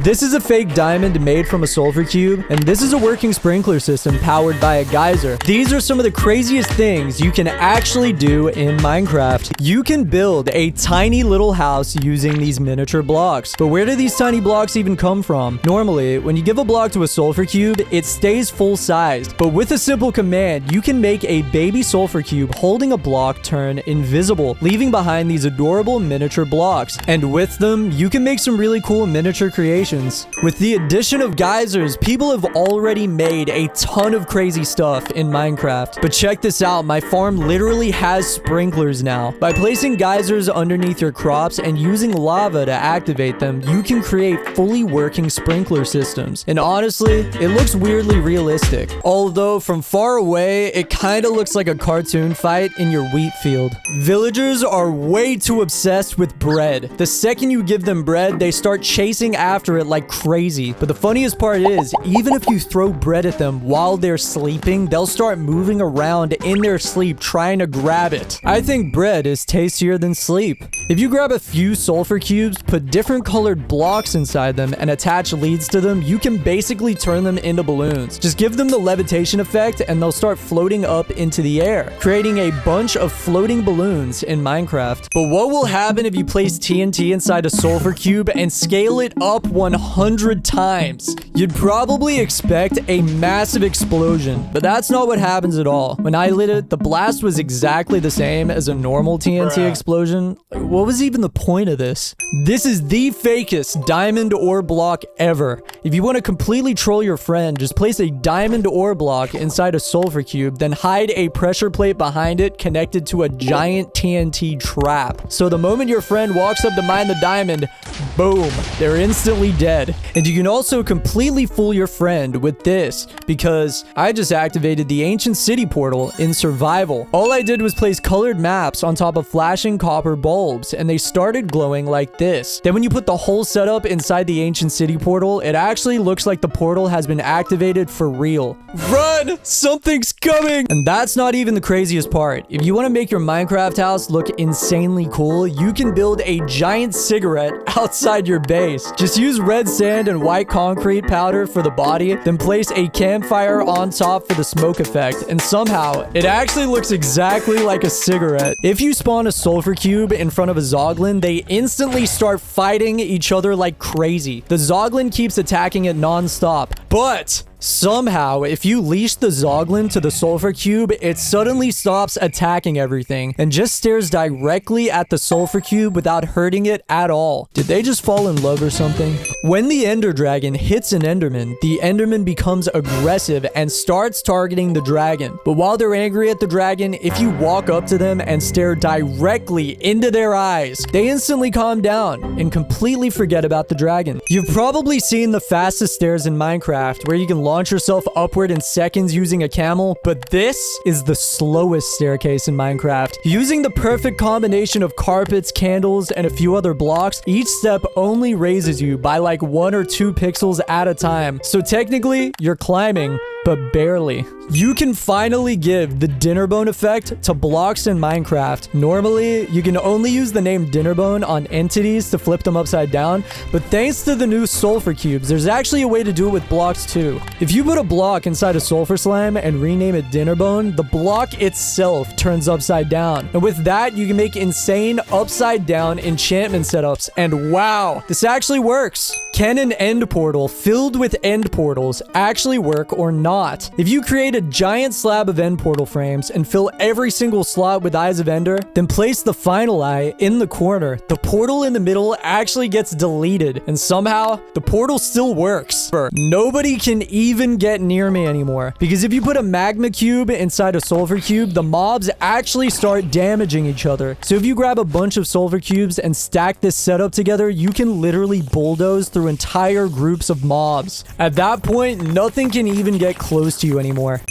This is a fake diamond made from a sulfur cube, and this is a working sprinkler system powered by a geyser. These are some of the craziest things you can actually do in Minecraft. You can build a tiny little house using these miniature blocks. But where do these tiny blocks even come from? Normally, when you give a block to a sulfur cube, it stays full-sized. But with a simple command, you can make a baby sulfur cube holding a block turn invisible, leaving behind these adorable miniature blocks. And with them, you can make some really cool miniature creations. With the addition of geysers, people have already made a ton of crazy stuff in Minecraft. But check this out, my farm literally has sprinklers now. By placing geysers underneath your crops and using lava to activate them, you can create fully working sprinkler systems. And honestly, it looks weirdly realistic. Although from far away, it kind of looks like a cartoon fight in your wheat field. Villagers are way too obsessed with bread. The second you give them bread, they start chasing after it like crazy. But the funniest part is, even if you throw bread at them while they're sleeping, they'll start moving around in their sleep trying to grab it. I think bread is tastier than sleep. If you grab a few sulfur cubes, put different colored blocks inside them, and attach leads to them, you can basically turn them into balloons. Just give them the levitation effect and they'll start floating up into the air, creating a bunch of floating balloons in Minecraft. But what will happen if you place TNT inside a sulfur cube and scale it up 100 times? You'd probably expect a massive explosion, but that's not what happens at all. When I lit it, the blast was exactly the same as a normal TNT explosion. What was even the point of this? This is the fakest diamond ore block ever. If you want to completely troll your friend, just place a diamond ore block inside a sulfur cube, then hide a pressure plate behind it connected to a giant TNT trap. So the moment your friend walks up to mine the diamond, boom, they're instantly dead. And you can also completely fool your friend with this, because I just activated the ancient city portal in survival. All I did was place colored maps on top of flashing copper bulbs, and they started glowing like this. Then when you put the whole setup inside the ancient city portal, it actually looks like the portal has been activated for real. Run! Something's coming! And that's not even the craziest part. If you want to make your Minecraft house look insanely cool, you can build a giant cigarette outside your base. Just use red sand and white concrete powder for the body, then place a campfire on top for the smoke effect, and somehow it actually looks exactly like a cigarette. If you spawn a sulfur cube in front of a zoglin, they instantly start fighting each other like crazy. The zoglin keeps attacking it non-stop, but somehow, if you leash the zoglin to the sulfur cube, it suddenly stops attacking everything and just stares directly at the sulfur cube without hurting it at all. Did they just fall in love or something? When the ender dragon hits an enderman, the enderman becomes aggressive and starts targeting the dragon. But while they're angry at the dragon, if you walk up to them and stare directly into their eyes, they instantly calm down and completely forget about the dragon. You've probably seen the fastest stairs in Minecraft, where you can launch yourself upward in seconds using a camel, but this is the slowest staircase in Minecraft. Using the perfect combination of carpets, candles, and a few other blocks, each step only raises you by like 1 or 2 pixels at a time. So technically, you're climbing, but barely. You can finally give the dinner bone effect to blocks in Minecraft. Normally, you can only use the name dinner bone on entities to flip them upside down, but thanks to the new sulfur cubes, there's actually a way to do it with blocks too. If you put a block inside a sulfur slime and rename it dinner bone, the block itself turns upside down. And with that, you can make insane upside down enchantment setups. And wow, this actually works. Can an end portal filled with end portals actually work or not? If you create a giant slab of end portal frames and fill every single slot with eyes of ender, then place the final eye in the corner, the portal in the middle actually gets deleted, and somehow the portal still works. Nobody can even get near me anymore, because if you put a magma cube inside a sulfur cube, the mobs actually start damaging each other. So if you grab a bunch of sulfur cubes and stack this setup together, you can literally bulldoze through entire groups of mobs. At that point, nothing can even get close to you anymore.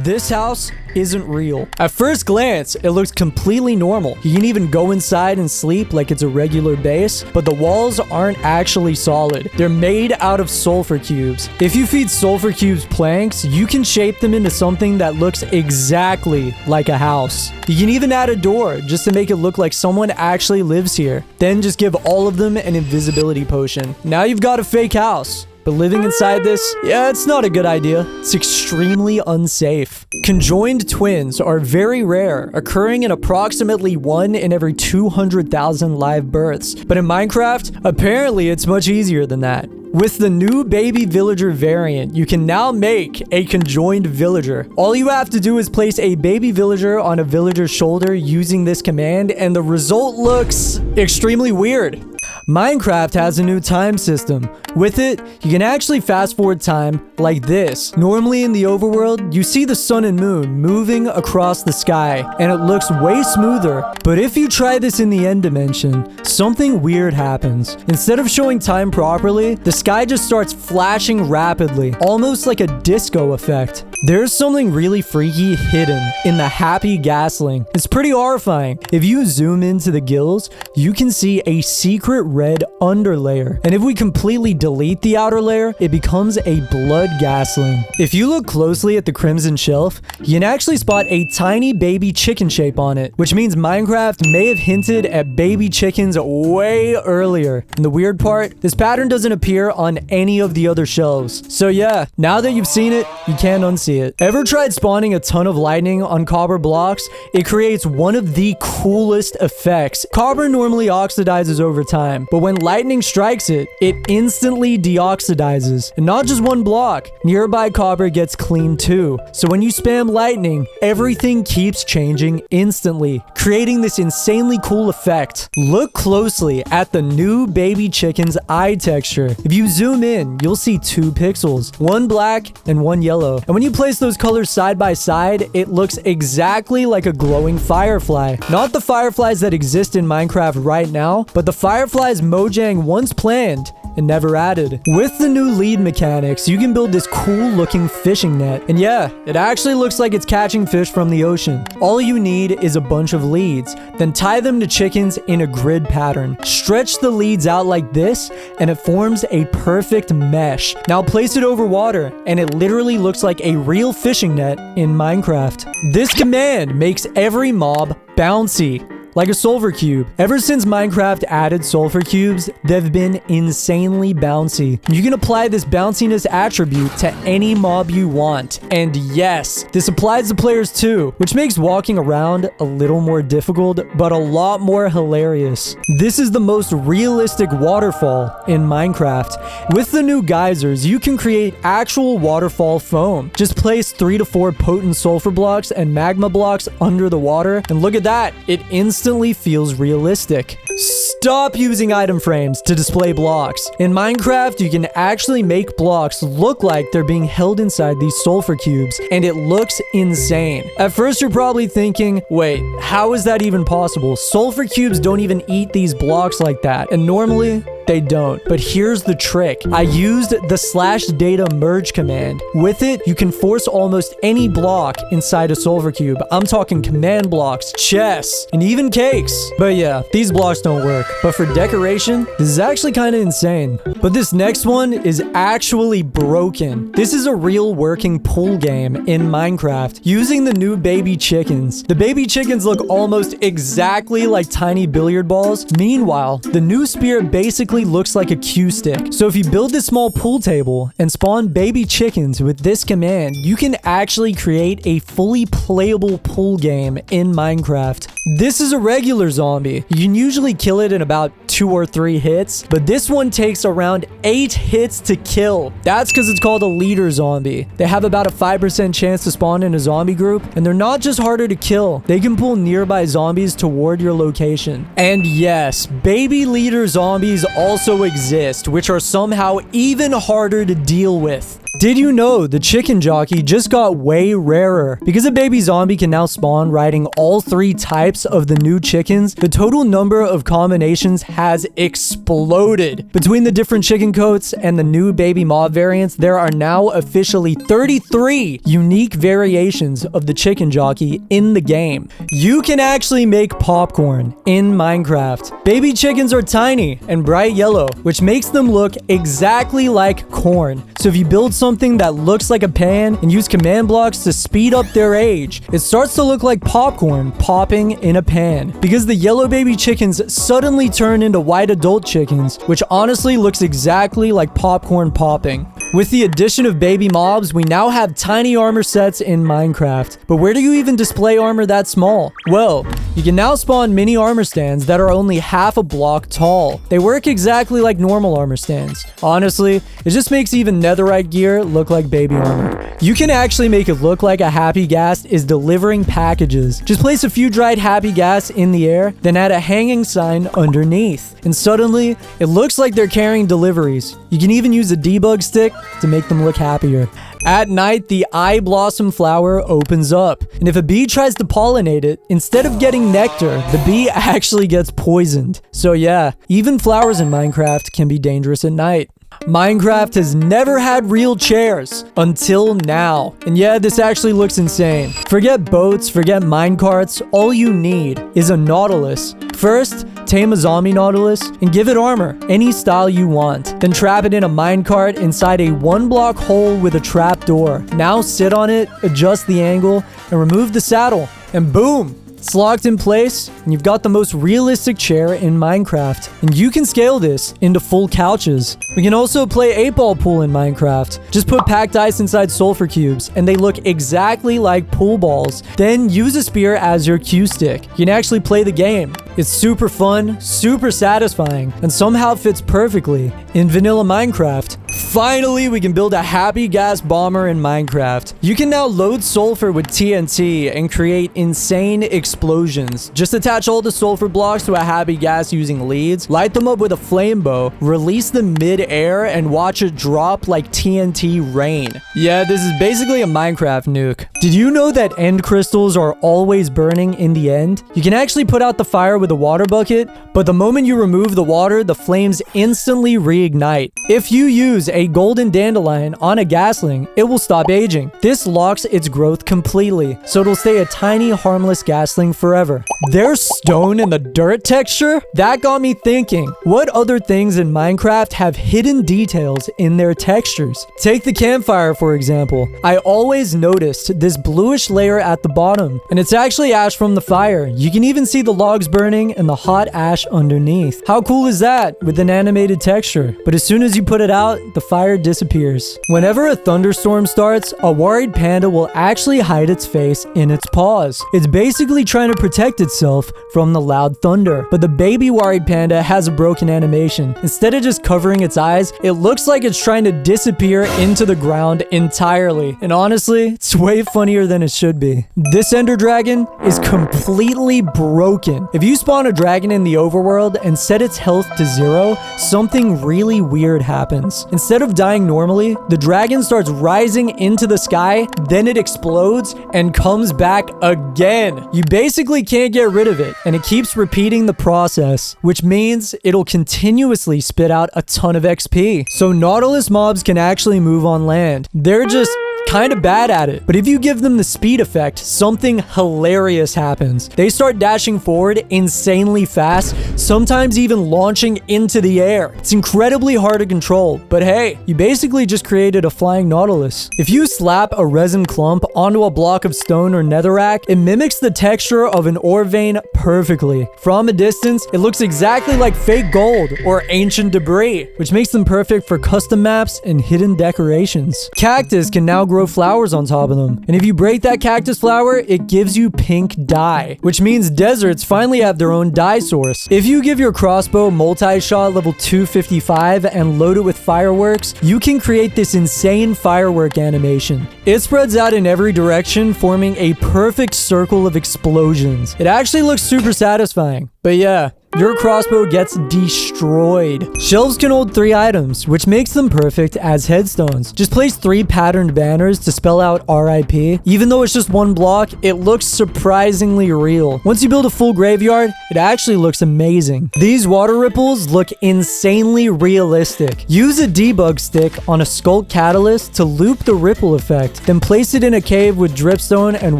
This house isn't real. At first glance, it looks completely normal. You can even go inside and sleep like it's a regular base, but the walls aren't actually solid. They're made out of sulfur cubes. If you feed sulfur cubes planks, you can shape them into something that looks exactly like a house. You can even add a door just to make it look like someone actually lives here. Then just give all of them an invisibility potion. Now you've got a fake house. But living inside this, yeah, it's not a good idea. It's extremely unsafe. Conjoined twins are very rare, occurring in approximately 1 in every 200,000 live births. But in Minecraft, apparently it's much easier than that. With the new baby villager variant, you can now make a conjoined villager. All you have to do is place a baby villager on a villager's shoulder using this command, and the result looks extremely weird. Minecraft has a new time system. With it, you can actually fast forward time like this. Normally in the overworld, you see the sun and moon moving across the sky, and it looks way smoother. But if you try this in the end dimension, something weird happens. Instead of showing time properly, the sky just starts flashing rapidly, almost like a disco effect. There's something really freaky hidden in the happy gasling. It's pretty horrifying. If you zoom into the gills, you can see a secret red underlayer. And if we completely delete the outer layer, it becomes a blood gasling. If you look closely at the crimson shelf, you can actually spot a tiny baby chicken shape on it, which means Minecraft may have hinted at baby chickens way earlier. And the weird part, this pattern doesn't appear on any of the other shelves. So yeah, now that you've seen it, you can't unsee it. Ever tried spawning a ton of lightning on copper blocks? It creates one of the coolest effects. Copper normally oxidizes over time, but when lightning strikes it, it instantly deoxidizes. And not just one block, nearby copper gets clean too. So when you spam lightning, everything keeps changing instantly, creating this insanely cool effect. Look closely at the new baby chicken's eye texture. If you zoom in, you'll see 2 pixels, one black and one yellow. And when you place those colors side by side, it looks exactly like a glowing firefly. Not the fireflies that exist in Minecraft right now, but the fireflies Mojang once planned and never added. With the new lead mechanics, you can build this cool looking fishing net. And yeah, it actually looks like it's catching fish from the ocean. All you need is a bunch of leads, then tie them to chickens in a grid pattern. Stretch the leads out like this, and it forms a perfect mesh. Now place it over water, and it literally looks like a real fishing net in Minecraft. This command makes every mob bouncy, like a sulfur cube. Ever since Minecraft added sulfur cubes, they've been insanely bouncy. You can apply this bounciness attribute to any mob you want. And yes, this applies to players too, which makes walking around a little more difficult, but a lot more hilarious. This is the most realistic waterfall in Minecraft. With the new geysers, you can create actual waterfall foam. Just place 3 to 4 potent sulfur blocks and magma blocks under the water, and look at that, it instantly feels realistic. Stop using item frames to display blocks. In Minecraft, you can actually make blocks look like they're being held inside these sulfur cubes, and it looks insane. At first, you're probably thinking, wait, how is that even possible? Sulfur cubes don't even eat these blocks like that, and normally, they don't. But here's the trick. I used the /data merge command. With it, you can force almost any block inside a sulfur cube. I'm talking command blocks, chests, and even cakes. But yeah, these blocks don't work. But for decoration, this is actually kind of insane. But this next one is actually broken. This is a real working pool game in Minecraft using the new baby chickens. The baby chickens look almost exactly like tiny billiard balls. Meanwhile, the new spear basically looks like a cue stick. So if you build this small pool table and spawn baby chickens with this command, you can actually create a fully playable pool game in Minecraft. This is a regular zombie. You can usually kill it in about 2 or 3 hits, but this one takes around 8 hits to kill. That's because it's called a leader zombie. They have about a 5% chance to spawn in a zombie group, and they're not just harder to kill. They can pull nearby zombies toward your location. And yes, baby leader zombies also exist, which are somehow even harder to deal with. Did you know the chicken jockey just got way rarer? Because a baby zombie can now spawn riding all 3 types of the new chickens, the total number of combinations has exploded. Between the different chicken coats and the new baby mob variants, there are now officially 33 unique variations of the chicken jockey in the game. You can actually make popcorn in Minecraft. Baby chickens are tiny and bright yellow, which makes them look exactly like corn. So if you build something that looks like a pan and use command blocks to speed up their age, it starts to look like popcorn popping in a pan. Because the yellow baby chickens suddenly turn into white adult chickens, which honestly looks exactly like popcorn popping. With the addition of baby mobs, we now have tiny armor sets in Minecraft. But where do you even display armor that small? Well, you can now spawn mini armor stands that are only half a block tall. They work exactly like normal armor stands. Honestly, it just makes even netherite gear look like baby armor. You can actually make it look like a happy ghast is delivering packages. Just place a few dried happy ghasts in the air, then add a hanging sign underneath. And suddenly, it looks like they're carrying deliveries. You can even use a debug stick to make them look happier. At night, the eye blossom flower opens up, and if a bee tries to pollinate it, instead of getting nectar, the bee actually gets poisoned. So yeah, even flowers in Minecraft can be dangerous at night. Minecraft has never had real chairs until now. And yeah, this actually looks insane. Forget boats, forget minecarts, all you need is a nautilus. First, tame a zombie nautilus and give it armor, any style you want. Then trap it in a minecart inside a 1-block hole with a trap door. Now sit on it, adjust the angle, and remove the saddle. And boom! It's locked in place, and you've got the most realistic chair in Minecraft. And you can scale this into full couches. We can also play 8-ball pool in Minecraft. Just put packed ice inside sulfur cubes, and they look exactly like pool balls. Then use a spear as your cue stick. You can actually play the game. It's super fun, super satisfying, and somehow fits perfectly in vanilla Minecraft. Finally, we can build a happy gas bomber in Minecraft. You can now load sulfur with TNT and create insane explosions. Just attach all the sulfur blocks to a happy gas using leads, light them up with a flame bow, release them mid-air, and watch it drop like TNT rain. Yeah, this is basically a Minecraft nuke. Did you know that end crystals are always burning in the end? You can actually put out the fire with a water bucket, but the moment you remove the water, the flames instantly reignite. If you use a golden dandelion on a gasling, it will stop aging. This locks its growth completely, so it'll stay a tiny, harmless gasling forever. There's stone in the dirt texture? That got me thinking, what other things in Minecraft have hidden details in their textures? Take the campfire, for example. I always noticed this bluish layer at the bottom, and it's actually ash from the fire. You can even see the logs burning and the hot ash underneath. How cool is that with an animated texture? But as soon as you put it out, the fire disappears. Whenever a thunderstorm starts, a worried panda will actually hide its face in its paws. It's basically trying to protect itself from the loud thunder. But the baby worried panda has a broken animation. Instead of just covering its eyes, it looks like it's trying to disappear into the ground entirely. And honestly, it's way funnier than it should be. This ender dragon is completely broken. If you spawn a dragon in the overworld and set its health to 0, something really weird happens. Instead of dying normally, the dragon starts rising into the sky, then it explodes and comes back again. You basically can't get rid of it, and it keeps repeating the process, which means it'll continuously spit out a ton of XP. So Nautilus mobs can actually move on land. They're just kind of bad at it. But if you give them the speed effect, something hilarious happens. They start dashing forward insanely fast, sometimes even launching into the air. It's incredibly hard to control, but hey, you basically just created a flying nautilus. If you slap a resin clump onto a block of stone or netherrack, it mimics the texture of an ore vein perfectly. From a distance, it looks exactly like fake gold or ancient debris, which makes them perfect for custom maps and hidden decorations. Cactus can now grow flowers on top of them. And if you break that cactus flower, it gives you pink dye, which means deserts finally have their own dye source. If you give your crossbow multi-shot level 255 and load it with fireworks, you can create this insane firework animation. It spreads out in every direction, forming a perfect circle of explosions. It actually looks super satisfying. But yeah, your crossbow gets destroyed. Shelves can hold 3 items, which makes them perfect as headstones. Just place 3 patterned banners to spell out RIP. Even though it's just 1 block, it looks surprisingly real. Once you build a full graveyard, it actually looks amazing. These water ripples look insanely realistic. Use a debug stick on a sculk catalyst to loop the ripple effect, then place it in a cave with dripstone and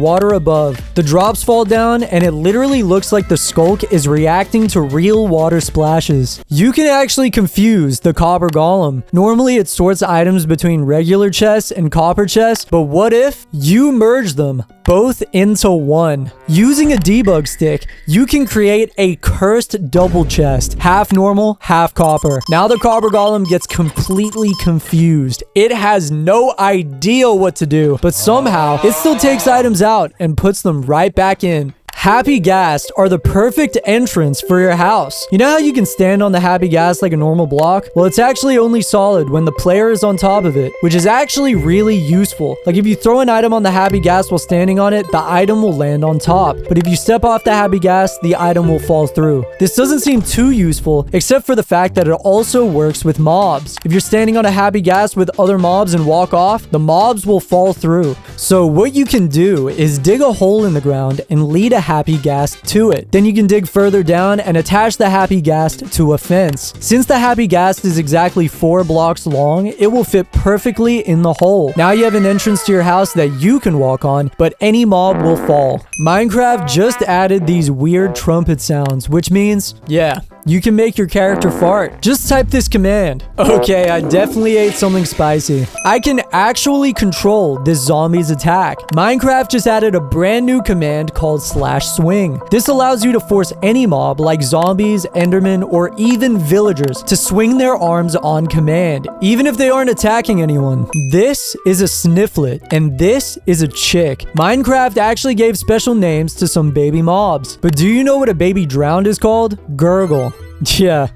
water above. The drops fall down and it literally looks like the sculk is reacting to real water splashes. You can actually confuse the copper golem. Normally it sorts items between regular chests and copper chests, but what if you merge them both into one? Using a debug stick, you can create a cursed double chest, half normal, half copper. Now the copper golem gets completely confused. It has no idea what to do, but somehow it still takes items out and puts them right back in. Happy ghasts are the perfect entrance for your house. You know how you can stand on the happy ghast like a normal block? Well, it's actually only solid when the player is on top of it, which is actually really useful. Like if you throw an item on the happy ghast while standing on it, the item will land on top. But if you step off the happy ghast, the item will fall through. This doesn't seem too useful, except for the fact that it also works with mobs. If you're standing on a happy ghast with other mobs and walk off, the mobs will fall through. So what you can do is dig a hole in the ground and lead a happy ghast to it. Then you can dig further down and attach the happy ghast to a fence. Since the happy ghast is exactly 4 blocks long, it will fit perfectly in the hole. Now you have an entrance to your house that you can walk on, but any mob will fall. Minecraft just added these weird trumpet sounds, which means, yeah, you can make your character fart. Just type this command. Okay, I definitely ate something spicy. I can actually control this zombie's attack. Minecraft just added a brand new command called /swing. This allows you to force any mob like zombies, endermen, or even villagers to swing their arms on command, even if they aren't attacking anyone. This is a snifflet, and this is a chick. Minecraft actually gave special names to some baby mobs. But do you know what a baby drowned is called? Gurgle. Yeah.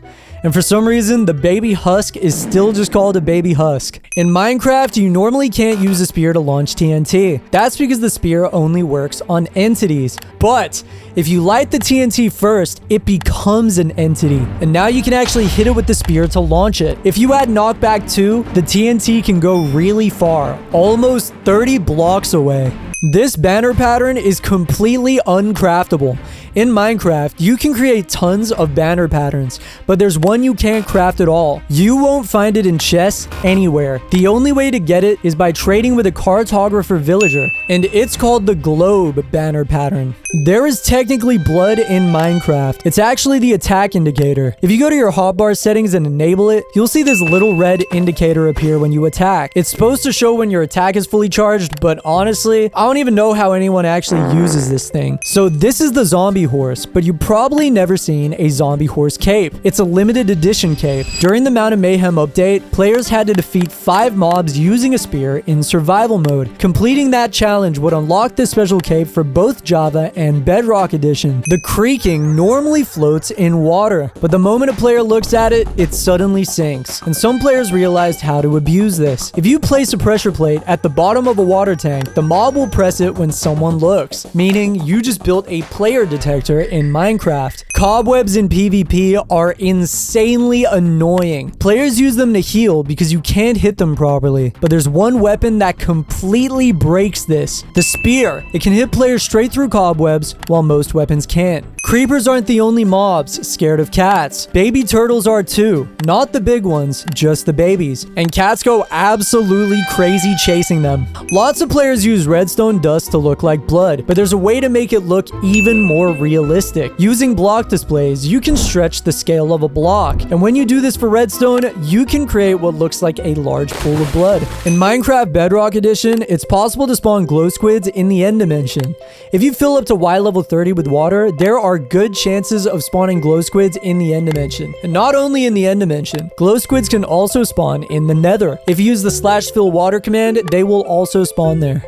And for some reason, the baby husk is still just called a baby husk. In Minecraft, you normally can't use a spear to launch TNT. That's because the spear only works on entities. But if you light the TNT first, it becomes an entity. And now you can actually hit it with the spear to launch it. If you add knockback 2, the TNT can go really far, almost 30 blocks away. This banner pattern is completely uncraftable. In Minecraft, you can create tons of banner patterns, but there's one you can't craft at all. You won't find it in chests anywhere. The only way to get it is by trading with a cartographer villager, and it's called the globe banner pattern. There is technically blood in Minecraft. It's actually the attack indicator. If you go to your hotbar settings and enable it, you'll see this little red indicator appear when you attack. It's supposed to show when your attack is fully charged, but honestly, I don't even know how anyone actually uses this thing. So this is the zombie horse, but you've probably never seen a zombie horse cape. It's a limited edition cape. During the Mountain Mayhem update, players had to defeat 5 mobs using a spear in survival mode. Completing that challenge would unlock this special cape for both Java and Bedrock edition. The creaking normally floats in water, but the moment a player looks at it, it suddenly sinks. And some players realized how to abuse this. If you place a pressure plate at the bottom of a water tank, the mob will press it when someone looks, meaning you just built a player detector in Minecraft. Cobwebs in PvP are insanely annoying. Players use them to heal because you can't hit them properly, but there's one weapon that completely breaks this: the spear. It can hit players straight through cobwebs, while most weapons can't. Creepers aren't the only mobs scared of cats. Baby turtles are too. Not the big ones, just the babies. And cats go absolutely crazy chasing them. Lots of players use redstone dust to look like blood, but there's a way to make it look even more realistic. Using block displays, you can stretch the scale of a block. And when you do this for redstone, you can create what looks like a large pool of blood. In Minecraft Bedrock Edition, it's possible to spawn glow squids in the end dimension. If you fill up to Y level 30 with water, there are good chances of spawning glow squids in the end dimension. And not only in the end dimension, glow squids can also spawn in the nether. If you use the /fill water command, they will also spawn there.